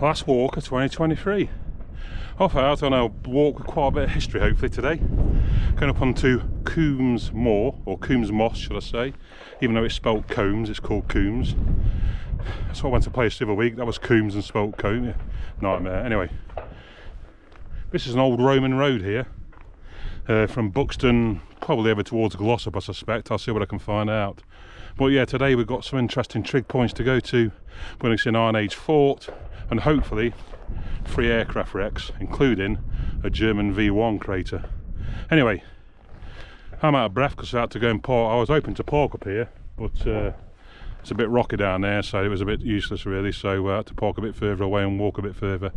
Last walk of 2023. Off out on a walk with quite a bit of history hopefully today. Going up onto Coombs Moor, or Coombs Moss should I say, even though it's spelt Combs, it's called Coombs. So I went to a place the other week, that was Coombs and spelt Combe, yeah. Nightmare. Anyway, this is an old Roman road here, from Buxton probably over towards Glossop I suspect. I'll see what I can find out. But yeah, today we've got some interesting trig points to go to. We're going to see an Iron Age fort and hopefully 3 aircraft wrecks, including a German V1 crater. Anyway, I'm out of breath because I had to go and park. I was hoping to park up here, but it's a bit rocky down there, so it was a bit useless really, so I had to park a bit further away and walk a bit further.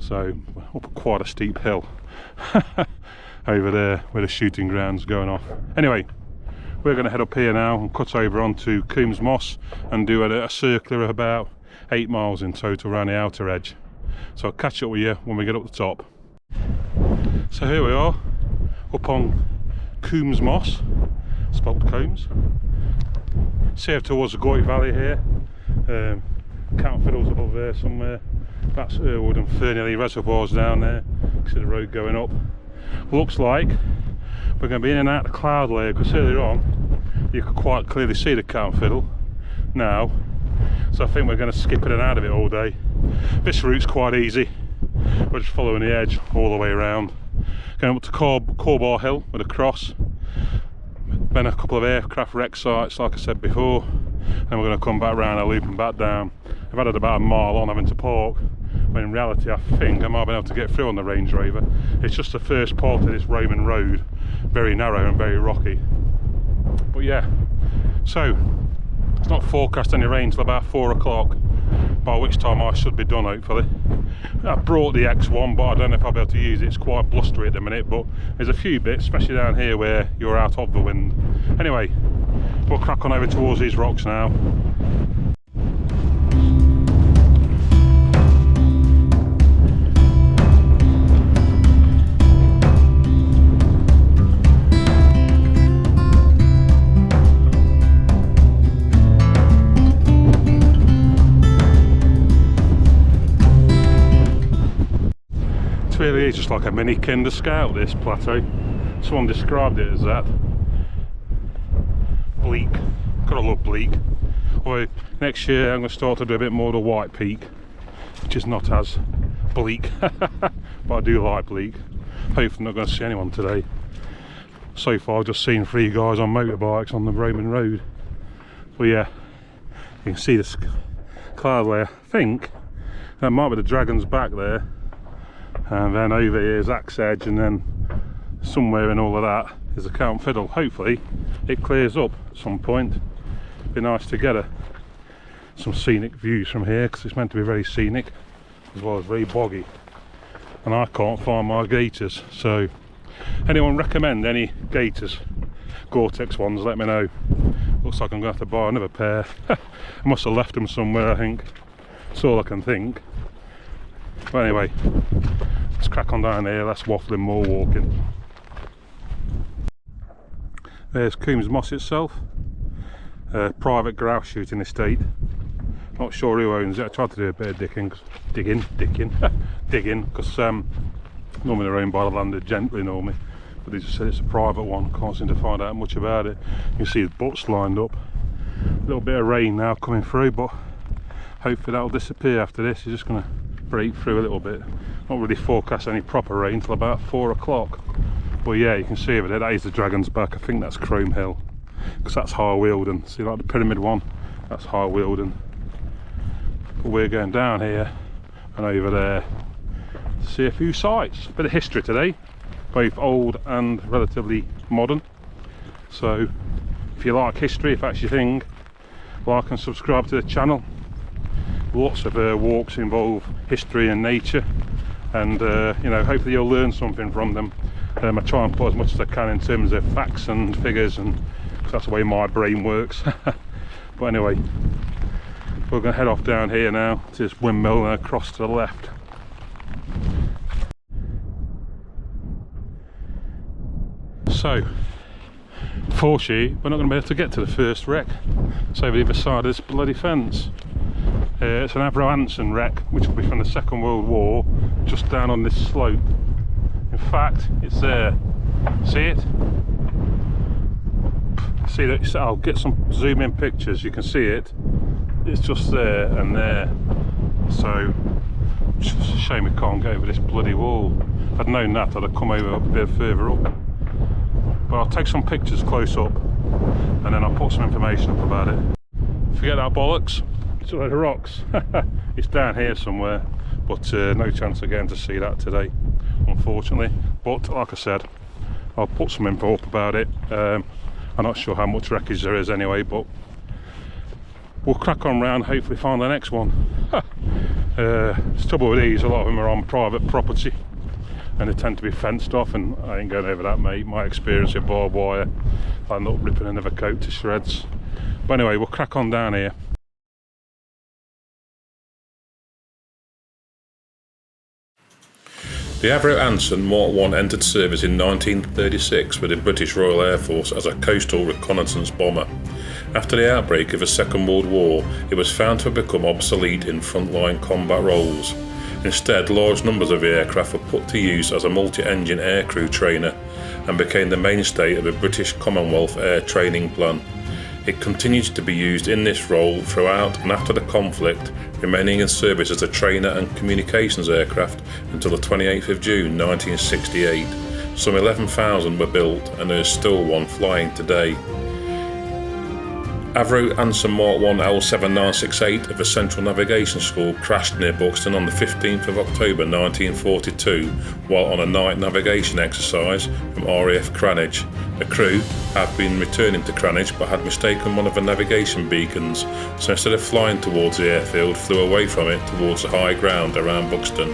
So up quite a steep hill over there where the shooting ground's going off. Anyway, we're going to head up here now and cut over onto Coombs Moss and do a circular of about 8 miles in total around the outer edge. So I'll catch up with you when we get up the top. So here we are up on Coombs Moss, spelt Combs. Safe towards the Goyt Valley here. Count Fiddle's above there somewhere. That's Irwood and Fernley reservoirs down there. See the road going up. Looks like we're going to be in and out of the cloud layer because earlier on you could quite clearly see the Count Fiddle now. So I think we're going to skip in and out of it all day. This route's quite easy. We're just following the edge all the way around. Going up to Corbar Hill with a cross. Then a couple of aircraft wreck sites like I said before. Then we're going to come back round a loop and back down. I've added about a mile on having to park, when in reality I think I might have been able to get through on the Range Rover. It's just the first part of this Roman road, very narrow and very rocky. But yeah, so it's not forecast any rain till about 4 o'clock, by which time I should be done hopefully. I brought the X1 but I don't know if I'll be able to use it. It's quite blustery at the minute, but there's a few bits, especially down here where you're out of the wind. Anyway, we'll crack on over towards these rocks now. It really is just like a mini Kinder Scout, this plateau. Someone described it as that. Bleak. Gotta love bleak. Although next year I'm going to start to do a bit more of the White Peak, which is not as bleak. But I do like bleak. Hopefully I'm not going to see anyone today. So far I've just seen 3 guys on motorbikes on the Roman road. But yeah, you can see this cloud layer. I think that might be the Dragon's Back there. And then over here is Axe Edge, and then somewhere in all of that is the Count Fiddle. Hopefully it clears up at some point. Be nice to get some scenic views from here, because it's meant to be very scenic as well as very boggy, and I can't find my gaiters. So anyone recommend any gaiters, Gore-Tex ones, let me know. Looks like I'm going to have to buy another pair. I must have left them somewhere, I think. That's all I can think. But anyway, let's crack on down here, less waffling, more walking. There's Coombs Moss itself, private grouse shooting estate. Not sure who owns it. I tried to do a bit of digging, because normally they're owned by the landed gentry normally, but they just said it's a private one. Can't seem to find out much about it. You can see the butts lined up. A little bit of rain now coming through, but hopefully that'll disappear after this. You're just going to break through a little bit. Not really forecast any proper rain till about 4 o'clock. But yeah, you can see over there, that is the Dragon's Back. I think that's Chrome Hill, because that's High Wealden. See, like the pyramid one, that's High Wealden. But we're going down here and over there to see a few sites. A bit of history today, both old and relatively modern. So if you like history, if that's your thing, like and subscribe to the channel. Lots of walks involve history and nature, and you know, hopefully you'll learn something from them. I try and put as much as I can in terms of facts and figures, and cause that's the way my brain works. But anyway, we're going to head off down here now to this windmill and across to the left. So unfortunately we're not going to be able to get to the first wreck. It's over the other side of this bloody fence. It's an Avro Anson wreck, which will be from the Second World War, just down on this slope. In fact, it's there. See it? See that? I'll get some zoom in pictures. You can see it. It's just there and there. So it's just a shame we can't go over this bloody wall. If I'd known that, I'd have come over a bit further up. But I'll take some pictures close up, and then I'll put some information up about it. Forget that bollocks. It's a load of rocks. It's down here somewhere, but no chance of getting to see that today, unfortunately. But like I said, I'll put some info up about it. I'm not sure how much wreckage there is anyway, but we'll crack on round, hopefully find the next one. The trouble with these, a lot of them are on private property and they tend to be fenced off, and I ain't going over that, mate. My experience with barbed wire, I end up ripping another coat to shreds. But anyway, we'll crack on down here. The Avro Anson Mark 1 entered service in 1936 with the British Royal Air Force as a coastal reconnaissance bomber. After the outbreak of the Second World War, it was found to have become obsolete in frontline combat roles. Instead, large numbers of the aircraft were put to use as a multi-engine aircrew trainer and became the mainstay of the British Commonwealth Air Training Plan. It continued to be used in this role throughout and after the conflict, remaining in service as a trainer and communications aircraft until the 28th of June 1968. Some 11,000 were built, and there is still one flying today. Avro Anson Mark 1 L7968 of the Central Navigation School crashed near Buxton on the 15th of October 1942 while on a night navigation exercise from RAF Cranage. The crew have been returning to Cranage but had mistaken one of the navigation beacons, so instead of flying towards the airfield, flew away from it towards the high ground around Buxton.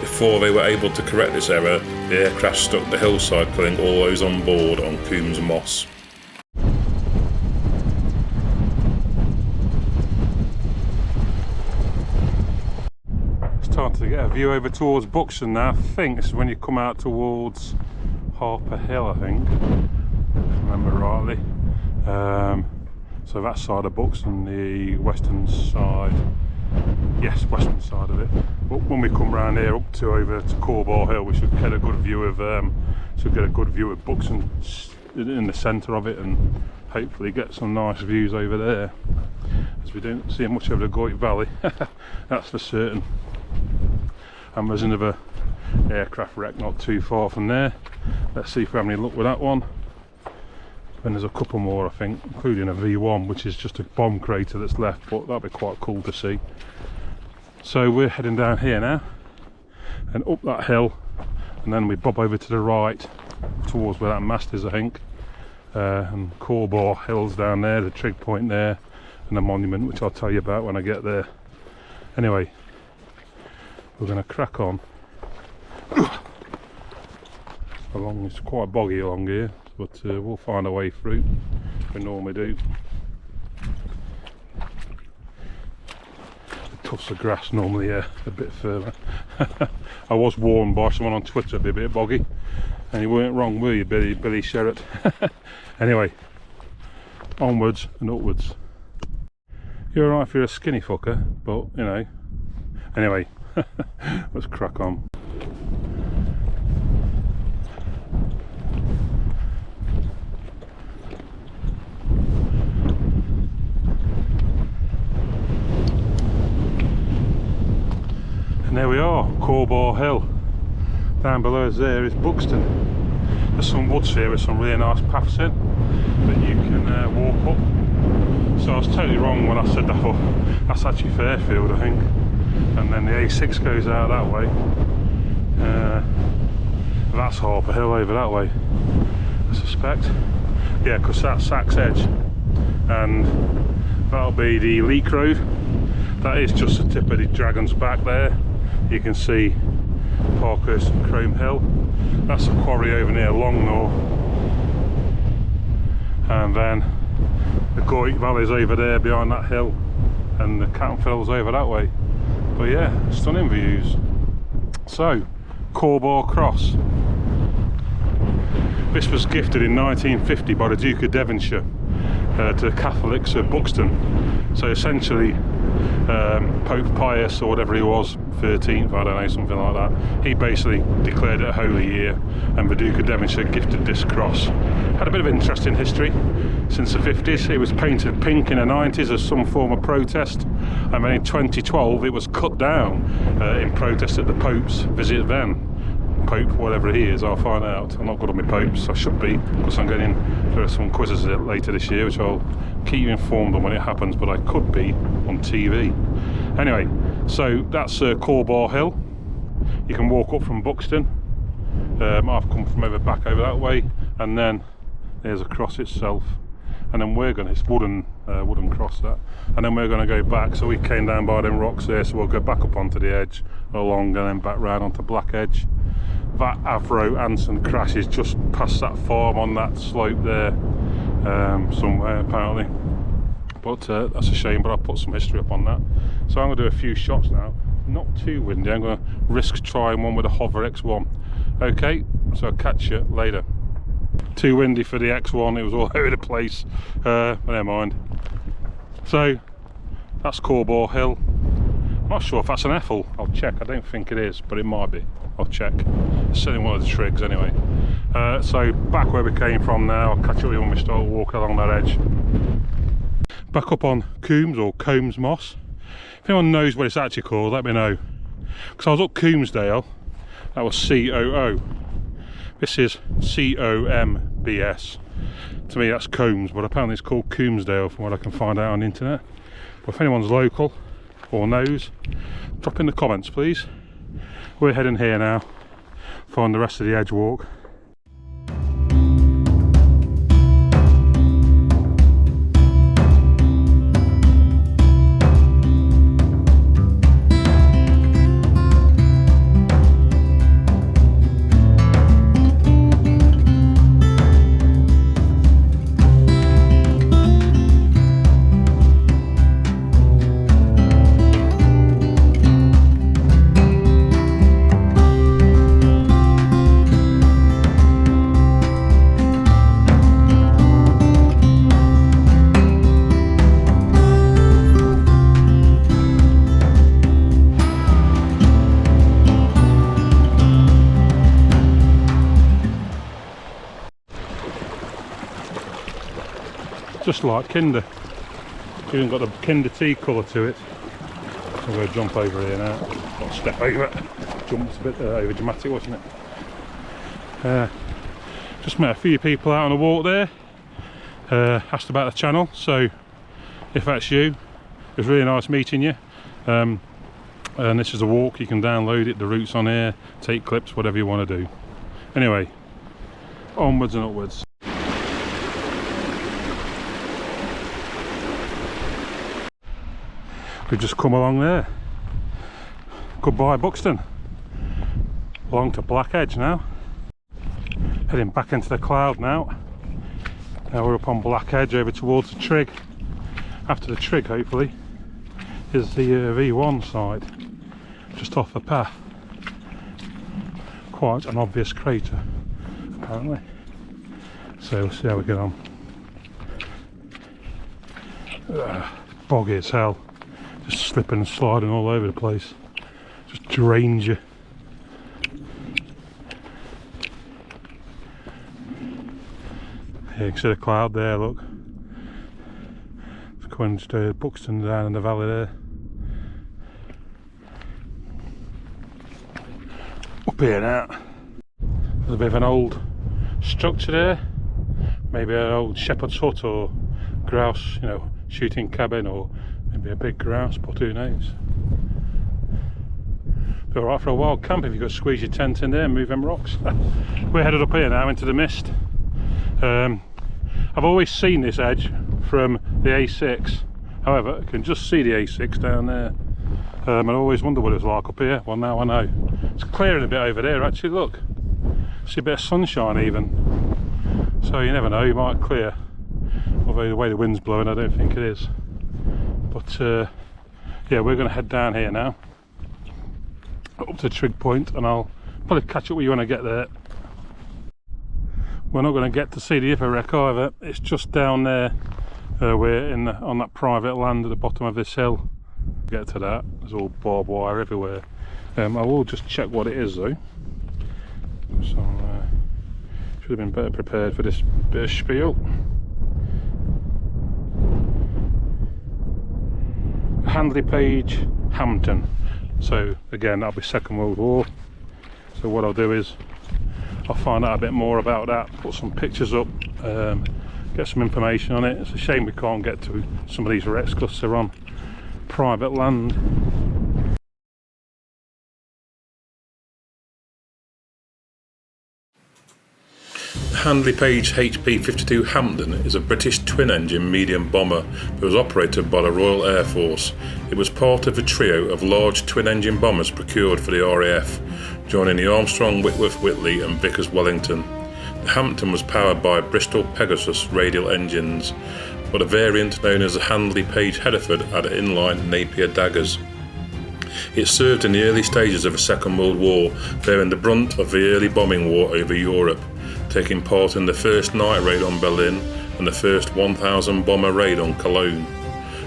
Before they were able to correct this error, the aircraft struck the hillside, killing all those on board on Coombs Moss. Starting to get a view over towards Buxton now. I think this is when you come out towards Corbar Hill, I think, if I remember rightly. So that side of Buxton, the western side, yes, western side of it. But when we come round here up to over to Corbar Hill, we should get a good view of Buxton in the centre of it, and hopefully get some nice views over there, as we don't see much over the Goyt Valley. That's for certain. And there's another aircraft wreck not too far from there. Let's see if we have any luck with that one. And there's a couple more, I think, including a V1, which is just a bomb crater that's left, but that'd be quite cool to see. So we're heading down here now and up that hill, and then we bob over to the right towards where that mast is, I think, and Corbar Hill's down there, the Trig point there, and the monument, which I'll tell you about when I get there. Anyway, we're going to crack on along. It's quite boggy along here, but we'll find a way through. We normally do. The tufts of grass normally a bit further. I was warned by someone on Twitter it'd be a bit boggy, and you weren't wrong, were you, Billy Sherratt? Anyway, onwards and upwards. You're alright if you're a skinny fucker, but you know. Anyway, let's crack on. And there we are, Corbar Hill. Down below us there is Buxton. There's some woods here with some really nice paths in that you can walk up. So I was totally wrong when I said that. Oh, that's actually Fairfield, I think. And then the A6 goes out that way. That's Harper Hill over that way, I suspect. Yeah, because that's Sack's Edge, and that'll be the Leek Road. That is just the tip of the Dragon's Back there. You can see Parkhurst and Crome Hill. That's a quarry over near Longnaw, and then the Goyt Valley's over there behind that hill, and the Cattenfell's over that way. But yeah, stunning views. So, Corbar Cross. This was gifted in 1950 by the Duke of Devonshire to the Catholics of Buxton. So essentially, Pope Pius or whatever he was, 13th, I don't know, something like that. He basically declared it a holy year, and the Duke of Devonshire gifted this cross. Had a bit of interesting history since the 50s. It was painted pink in the 90s as some form of protest, and then in 2012 it was cut down in protest at the Pope's visit then. Pope, whatever he is, I'll find out. I'm not good on my popes, I should be, because I'm getting for some quizzes later this year, which I'll keep you informed on when it happens, but I could be on TV. Anyway, so that's Corbar Hill. You can walk up from Buxton. I've come from back over that way, and then there's a cross itself, and then we're going to, it's wooden cross that, and then we're going to go back. So we came down by them rocks there, so we'll go back up onto the edge along and then back round onto Black Edge. That Avro Anson crash is just past that farm on that slope there, somewhere apparently, but that's a shame, but I'll put some history up on that. So I'm going to do a few shots now, not too windy. I'm going to risk trying one with a Hover X1. Okay, so I'll catch you later. Too windy for the X1, it was all over the place, but never mind. So that's Corbar Hill. I'm not sure if that's an Ethel, I'll check. I don't think it is, but it might be. I'll check. It's certainly one of the Trigs anyway. So back where we came from now. I'll catch up with you when we start walking along that edge. Back up on Coombs or Combs Moss. If anyone knows what it's actually called, let me know. Because I was up Coomsdale, that was C-O-O. This is C-O-M-B-S. To me that's Combs, but apparently it's called Coomsdale from what I can find out on the internet. But if anyone's local or knows, drop in the comments please. We're heading here now, find the rest of the edge walk. Just like Kinder, even got the Kinder tea colour to it. So I'm going to jump over here now. Got to step over it. Jump's a bit over dramatic, wasn't it? Just met a few people out on a walk there. Asked about the channel, so if that's you, it was really nice meeting you. And this is a walk, you can download it, the route's on here, take clips, whatever you want to do. Anyway, onwards and upwards. We've just come along there. Goodbye Buxton. Along to Black Edge now. Heading back into the cloud now. Now we're up on Black Edge over towards the Trig. After the Trig hopefully is the V1 side. Just off the path. Quite an obvious crater apparently. So we'll see how we get on. Boggy as hell. Just slipping and sliding all over the place. Just drains you. Yeah, you can see the cloud there, look. It's coming to Buxton down in the valley there. Up here now. There's a bit of an old structure there. Maybe an old shepherd's hut or grouse, you know, shooting cabin, or maybe a big grouse, but who knows. Be alright for a wild camp if you could squeeze your tent in there and move them rocks. We're headed up here now into the mist. I've always seen this edge from the A6, however I can just see the A6 down there. I always wonder what it's like up here. Well, now I know. It's clearing a bit over there actually, look. See a bit of sunshine even. So you never know, you might clear. Although the way the wind's blowing I don't think it is. But yeah, we're going to head down here now up to Trig Point, and I'll probably catch up with you when I get there. We're not going to get to see the other wreck either. It's just down there. We're on that private land at the bottom of this hill. get to that. There's all barbed wire everywhere. I will just check what it is though. So should have been better prepared for this bit of spiel. Handley page, Hampden. So again, that'll be Second World War. So what I'll do is I'll find out a bit more about that, put some pictures up, get some information on it. It's a shame we can't get to some of these wrecks because they're on private land. The Handley Page HP-52 Hampden is a British twin-engine medium bomber that was operated by the Royal Air Force. It was part of a trio of large twin-engine bombers procured for the RAF, joining the Armstrong, Whitworth Whitley and Vickers Wellington. The Hampden was powered by Bristol Pegasus radial engines, but a variant known as the Handley Page Hereford had inline Napier daggers. It served in the early stages of the Second World War, bearing the brunt of the early bombing war over Europe, taking part in the first night raid on Berlin and the first 1000 bomber raid on Cologne.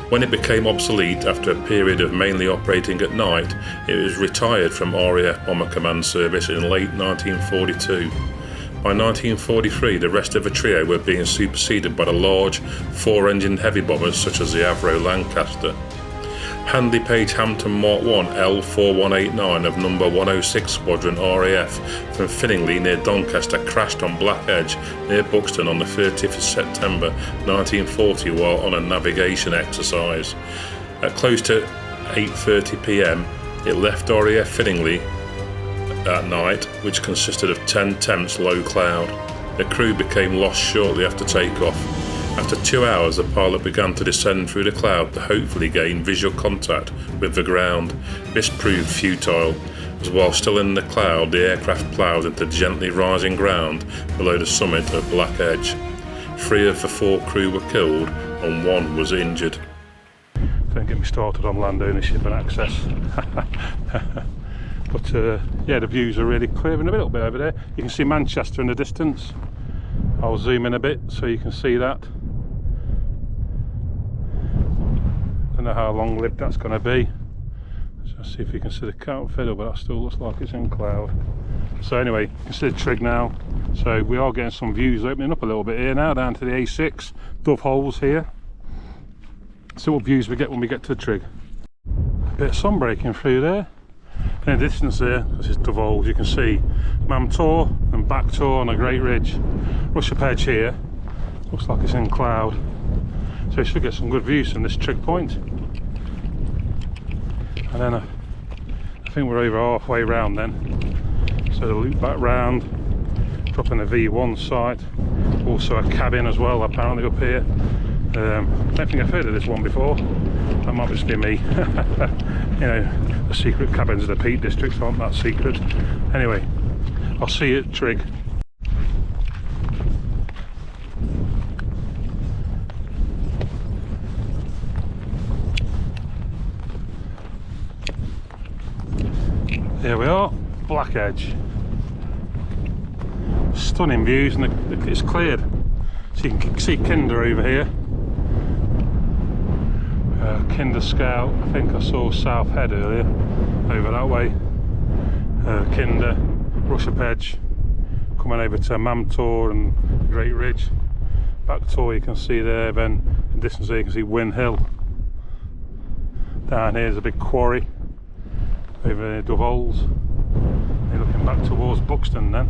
When it became obsolete after a period of mainly operating at night, it was retired from RAF Bomber Command service in late 1942. By 1943, the rest of the trio were being superseded by the large 4-engine heavy bombers such as the Avro Lancaster. Handley Page Hampden Mark 1 L4189 of number 106 Squadron RAF from Finningley near Doncaster crashed on Black Edge near Buxton on the 30th of September 1940 while on a navigation exercise. At close to 8:30 PM, it left RAF Finningley that night, which consisted of 10 temps low cloud. The crew became lost shortly after takeoff. After 2 hours, the pilot began to descend through the cloud to hopefully gain visual contact with the ground. This proved futile, as while still in the cloud, the aircraft ploughed into gently rising ground below the summit of Black Edge. 3 of the 4 crew were killed and 1 was injured. Don't get me started on land ownership and access. But yeah, the views are really clear and a little bit over there. You can see Manchester in the distance. I'll zoom in a bit so you can see that. Don't know how long lived that's going to be. Let's see if you can see the count fiddle, but that still looks like it's in cloud. So anyway, you can see the Trig now. So we are getting some views opening up a little bit here now, down to the A6, Dove Holes here. See what views we get when we get to the Trig. A bit of sun breaking through there. In the distance there, this is Dove Holes, you can see Mam Tor and Back Tor on a great ridge. Rush-up Edge here, looks like it's in cloud. So you should get some good views from this Trig point. And then I think we're over halfway round then. So the loop back round, dropping a V1 site, also a cabin as well apparently up here. I don't think I've heard of this one before. That might just be me. You know, the secret cabins of the Peak Districts aren't that secret. Anyway, I'll see you at Trig. Here we are, Black Edge. Stunning views, and it's cleared. So you can see Kinder over here. Kinder Scout, I think I saw South Head earlier, over that way. Kinder, Rush-up Edge, coming over to Mam Tor and Great Ridge. Back Tor you can see there, then in the distance there you can see Win Hill. Down here is a big quarry, over near Dove Holes. You're looking back towards Buxton then.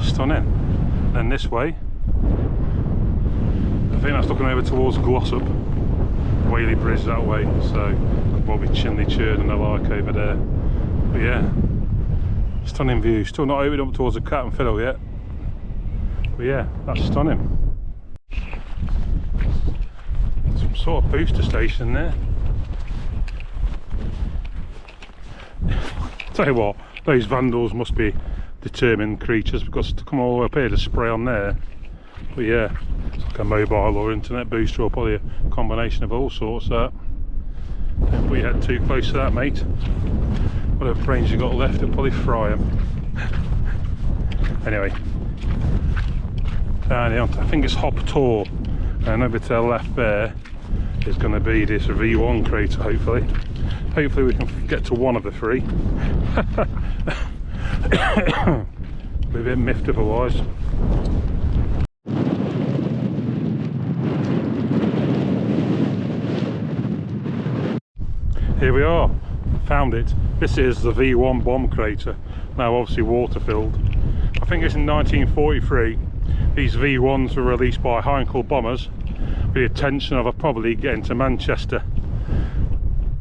Stunning. Then this way, I think that's looking over towards Glossop. Whaley Bridge that way, so probably Chinley Churn and the like over there. But yeah, stunning view. Still not opened up towards the Cat and Fiddle yet, but yeah, that's stunning. Some sort of booster station there. Tell you what, those vandals must be determined creatures, because to come all the way up here to spray on there. But yeah, it's like a mobile or internet booster, or probably a combination of all sorts. That. Don't put your head too close to that, mate. Whatever brains you got left, it'll probably fry them. Anyway, down here, I think it's Hop Tor, and over to the left there is going to be this V1 crater, hopefully. Hopefully we can get to one of the three. Be a bit miffed otherwise. Here we are, found it. This is the V1 bomb crater, now obviously water filled. I think it's in 1943. These V1s were released by Heinkel bombers with the intention of probably getting to Manchester.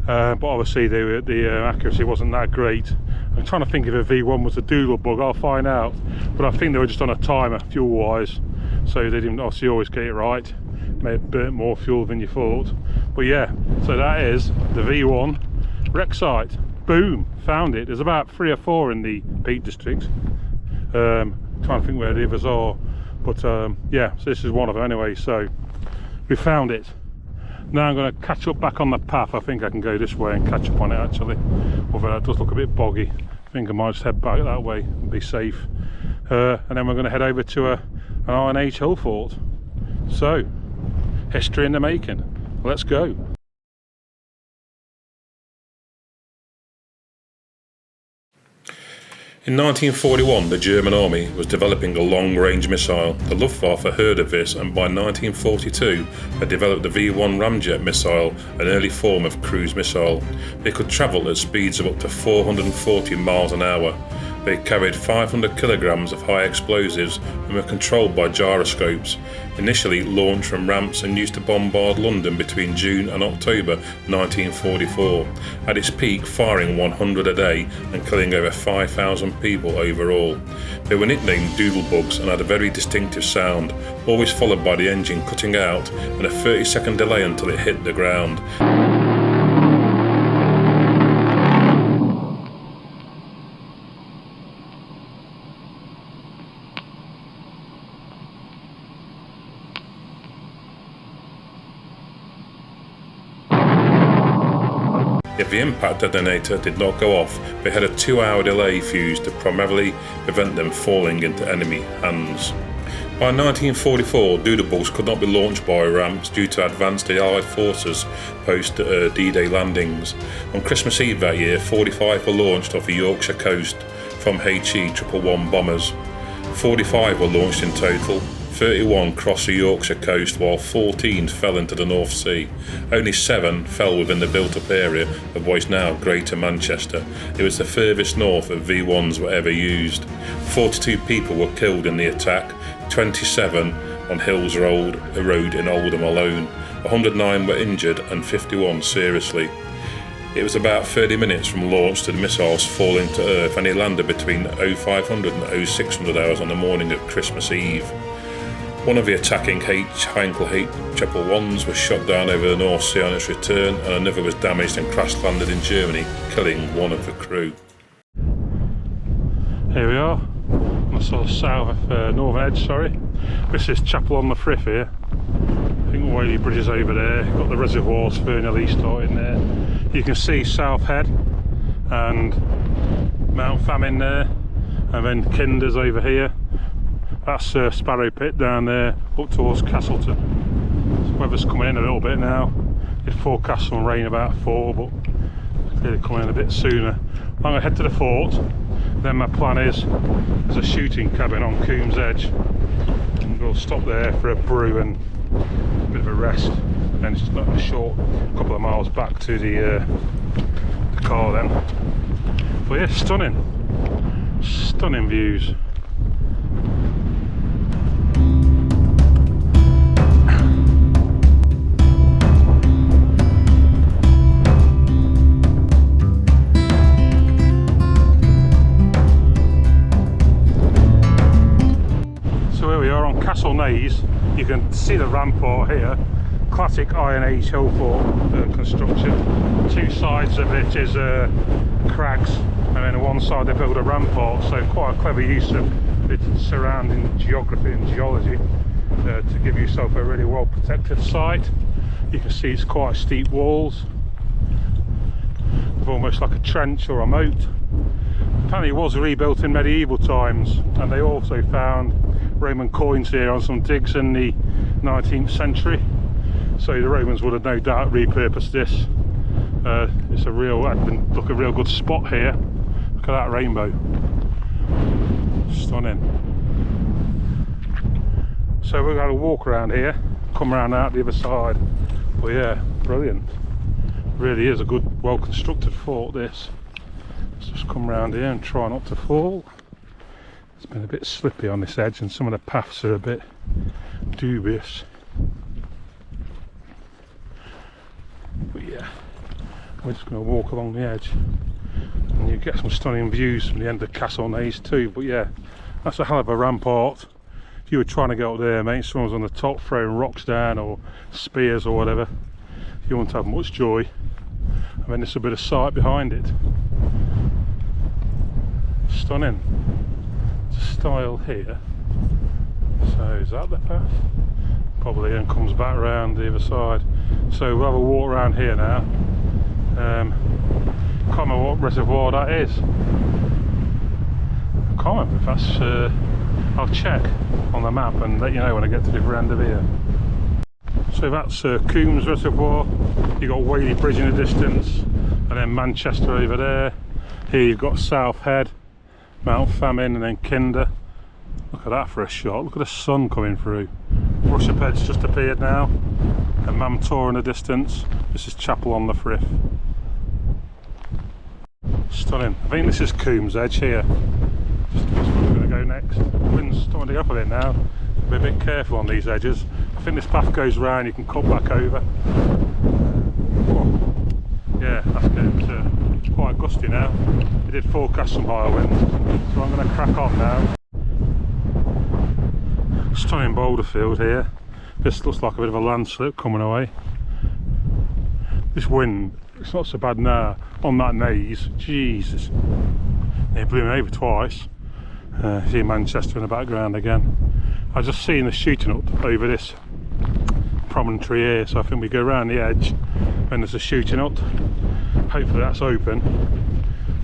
But obviously the accuracy wasn't that great. I'm trying to think if a V1 was a doodle bug, I'll find out. But I think they were just on a timer, fuel wise, so they didn't obviously always get it right. May have burnt more fuel than you thought. But yeah, so that is the V1 wreck site. Boom, found it. There's about 3 or 4 in the Peak District. Trying to think where the others are. But yeah, so this is one of them anyway, so we found it. Now I'm going to catch up back on the path. I think I can go this way and catch up on it actually, although that does look a bit boggy. I think I might just head back that way and be safe. And then we're going to head over to an Iron Age hill fort. So, history in the making. Let's go. In 1941, the German army was developing a long-range missile. The Luftwaffe heard of this, and by 1942 had developed the V1 ramjet missile, an early form of cruise missile. They could travel at speeds of up to 440 miles an hour. They carried 500 kilograms of high explosives and were controlled by gyroscopes. Initially launched from ramps and used to bombard London between June and October 1944. At its peak, firing 100 a day and killing over 5,000 people overall. They were nicknamed doodlebugs and had a very distinctive sound, always followed by the engine cutting out and a 30-second delay until it hit the ground. If the impact detonator did not go off, they had a 2-hour delay fuse to primarily prevent them falling into enemy hands. By 1944, doodlebugs could not be launched by ramps due to advanced Allied forces post D-Day landings. On Christmas Eve that year, 45 were launched off the Yorkshire coast from HE 111 bombers. 45 were launched in total. 31 crossed the Yorkshire coast while 14 fell into the North Sea. Only 7 fell within the built-up area of what is now Greater Manchester. It was the furthest north that V1s were ever used. 42 people were killed in the attack, 27 on Hills Road in Oldham alone. 109 were injured and 51 seriously. It was about 30 minutes from launch to the missiles falling to Earth, and it landed between 0500 and 0600 hours on the morning of Christmas Eve. One of the attacking Heinkel H111s was shot down over the North Sea on its return, and another was damaged and crash-landed in Germany, killing one of the crew. Here we are, on the sort of south northern edge, sorry. This is Chapel on the Frith here. I think Whaley Bridge is over there, got the reservoirs Fernhill East starting there. You can see South Head and Mount Famine there, and then Kinder's over here. That's Sparrow Pit down there, up towards Castleton. So weather's coming in a little bit now. It's forecast some rain about 4, but it's clearly coming in a bit sooner. I'm going to head to the fort. Then my plan is, there's a shooting cabin on Coombs Edge, and we'll stop there for a brew and a bit of a rest. And it's just not a short couple of miles back to the car then. But yeah, stunning views. Castle Naze, you can see the rampart here, classic Iron Age hill fort construction. 2 sides of it is crags, and then on one side they build a rampart, so quite a clever use of its surrounding geography and geology to give yourself a really well protected site. You can see it's quite steep walls, almost like a trench or a moat. Apparently it was rebuilt in medieval times, and they also found Roman coins here on some digs in the 19th century. So the Romans would have no doubt repurposed this. It's a real, look, a real good spot here. Look at that rainbow. Stunning. So we're going to walk around here, come around out the other side. But yeah, brilliant. Really is a good, well constructed fort this. Let's just come around here and try not to fall. It's been a bit slippy on this edge and some of the paths are a bit dubious. But yeah, we're just going to walk along the edge and you get some stunning views from the end of Castle Naze too. But yeah, that's a hell of a rampart. If you were trying to get up there, mate, someone's on the top throwing rocks down or spears or whatever, you won't have much joy. I mean, there's a bit of sight behind it. Stunning. It's a style here. So is that the path? Probably, and comes back around the other side. So we'll have a walk around here now. Can't remember what reservoir that is. I can't remember if that's. I'll check on the map and let you know when I get to the other end of here. So that's Coombs Reservoir. You've got Whaley Bridge in the distance, and then Manchester over there. Here you've got South Head, Mount Famine, and then Kinder. Look at that for a shot. Look at the sun coming through. Rusherped's just appeared now, and Mamtor in the distance. This is Chapel on the Frith. Stunning. I think this is Coombs Edge here. Just where we're going to go next. The wind's starting to go up a bit now. Be a bit careful on these edges. I think this path goes round, you can cut back over. Oh, yeah, that's getting quite gusty now. It did forecast some higher winds, so I'm going to crack on now. Stunning boulder field here. This looks like a bit of a landslip coming away. This wind, it's not so bad now on that Naze. Jesus, it blew me over twice. See Manchester in the background again. I've just seen the shooting up over this promontory here, so I think we go around the edge when there's a shooting up. Hopefully that's open,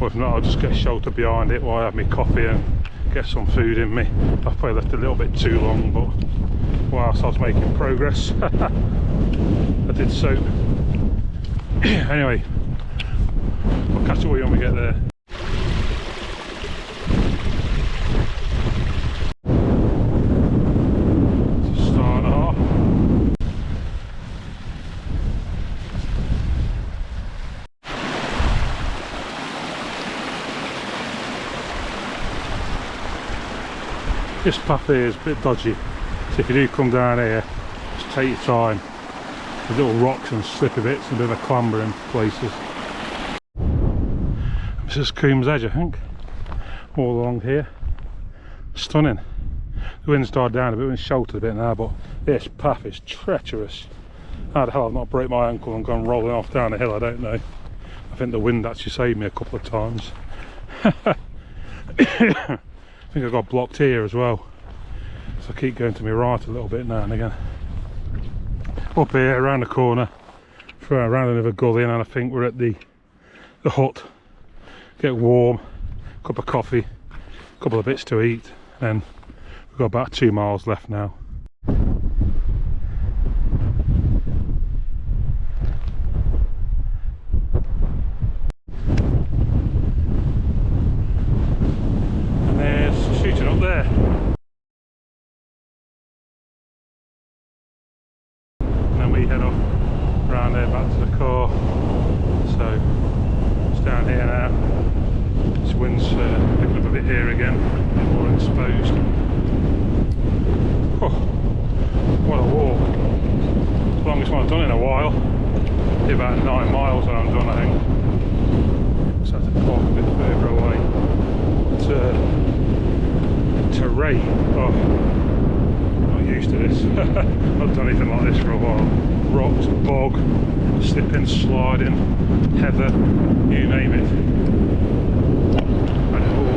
or if not I'll just get shelter behind it while I have my coffee and get some food in me. I've probably left a little bit too long, but whilst I was making progress I did so. Anyway, I'll catch up with you when we get there. This path here is a bit dodgy, so if you do come down here, just take your time. There's little rocks and slippery bits and a bit of a clamber in places. This is Coombs Edge, I think, all along here. Stunning. The wind's died down a bit, it's sheltered a bit now, but this path is treacherous. How the hell I've not broke my ankle and gone rolling off down the hill, I don't know. I think the wind actually saved me a couple of times. I think I got blocked here as well, so I keep going to my right a little bit now and again. Up here around the corner, around another gully, and I think we're at the hut. Get warm, cup of coffee, a couple of bits to eat, and we've got about 2 miles left now. Shooting up there. And then we head off around there back to the car. So it's down here now. This wind's picking up a bit here again, a bit more exposed. Oh, what a walk. Longest one I've done in a while. Be about 9 miles when I'm done, I think. Just have to park a bit further away. But, terrain, oh, not used to this. Not done anything like this for a while. Rocks, bog, slipping, sliding, heather, you name it. And all.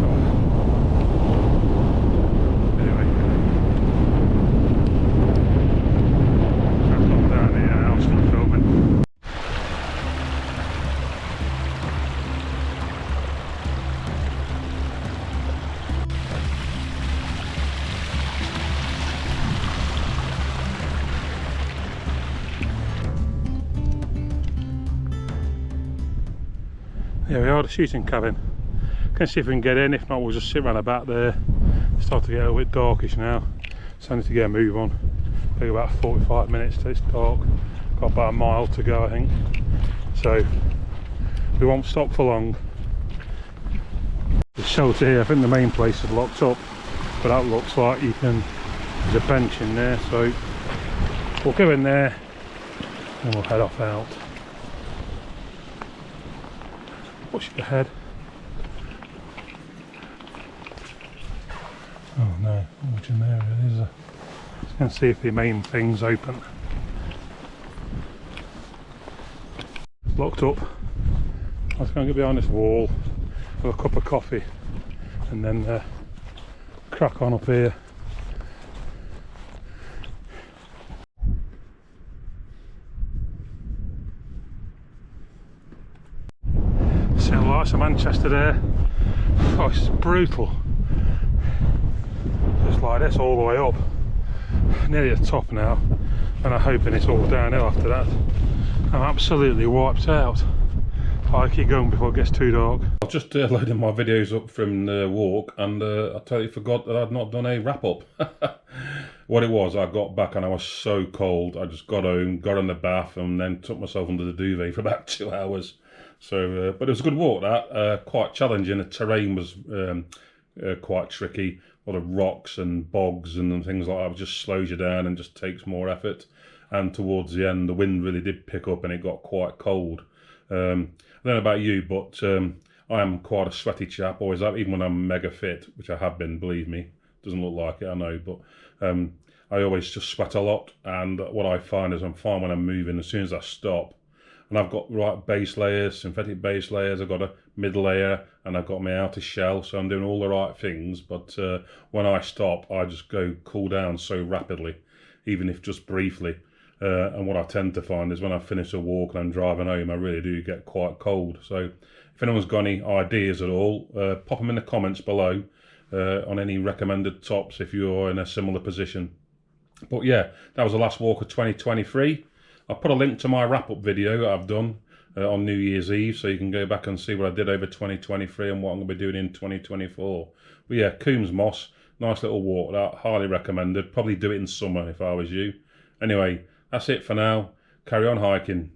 Oh. Anyway, I've gone down here now, still filming. Here we are, the shooting cabin. Can see if we can get in, if not we'll just sit around about there. It's starting to get a little bit darkish now, so I need to get a move on. Take about 45 minutes till it's dark. Got about a mile to go I think, so we won't stop for long. The shelter here, I think the main place is locked up, but that looks like there's a bench in there, so we'll go in there and we'll head off out. Push it ahead. Oh no, not much in there really, is there? Just going to see if the main thing's open. It's locked up. I was going to get behind this wall with a cup of coffee and then crack on up here. City lights of Manchester there. Oh, it's brutal. Just like this all the way up. Nearly at the top now, and I'm hoping it's all downhill after that. I'm absolutely wiped out. I'll keep going before it gets too dark. I was just loading my videos up from the walk, and I totally forgot that I'd not done a wrap up. What it was, I got back and I was so cold. I just got home, got in the bath, and then took myself under the duvet for about 2 hours. So, but it was a good walk. That quite challenging. The terrain was quite tricky. A lot of rocks and bogs and things like that. It just slows you down and just takes more effort. And towards the end, the wind really did pick up and it got quite cold. I don't know about you, but I am quite a sweaty chap. Always have, even when I'm mega fit, which I have been, believe me. Doesn't look like it, I know, but I always just sweat a lot. And what I find is I'm fine when I'm moving. As soon as I stop, and I've got right base layers, synthetic base layers, I've got a mid layer, and I've got my outer shell, so I'm doing all the right things. But when I stop, I just go cool down so rapidly, even if just briefly. And what I tend to find is when I finish a walk and I'm driving home, I really do get quite cold. So if anyone's got any ideas at all, pop them in the comments below on any recommended tops if you're in a similar position. But yeah, that was the last walk of 2023. I'll put a link to my wrap-up video that I've done on New Year's Eve, so you can go back and see what I did over 2023 and what I'm going to be doing in 2024. But yeah, Coombs Moss, nice little walk that, highly recommended. Probably do it in summer if I was you. Anyway, that's it for now. Carry on hiking.